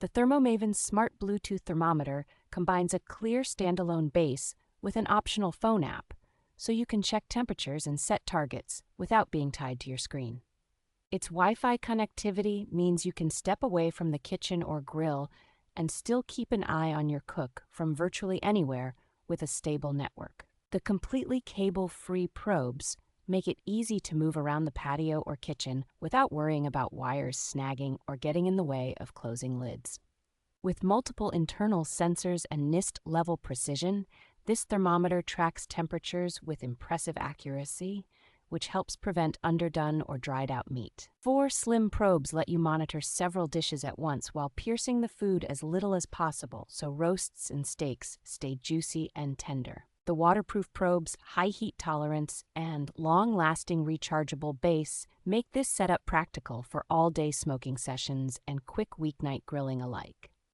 The ThermoMaven Smart Bluetooth Thermometer combines a clear standalone base with an optional phone app, so you can check temperatures and set targets without being tied to your screen. Its Wi-Fi connectivity means you can step away from the kitchen or grill and still keep an eye on your cook from virtually anywhere with a stable network. The completely cable-free probes make it easy to move around the patio or kitchen without worrying about wires snagging or getting in the way of closing lids. With multiple internal sensors and NIST-level precision, this thermometer tracks temperatures with impressive accuracy, which helps prevent underdone or dried-out meat. 4 slim probes let you monitor several dishes at once while piercing the food as little as possible so roasts and steaks stay juicy and tender. The waterproof probe's high heat tolerance and long-lasting rechargeable base make this setup practical for all-day smoking sessions and quick weeknight grilling alike.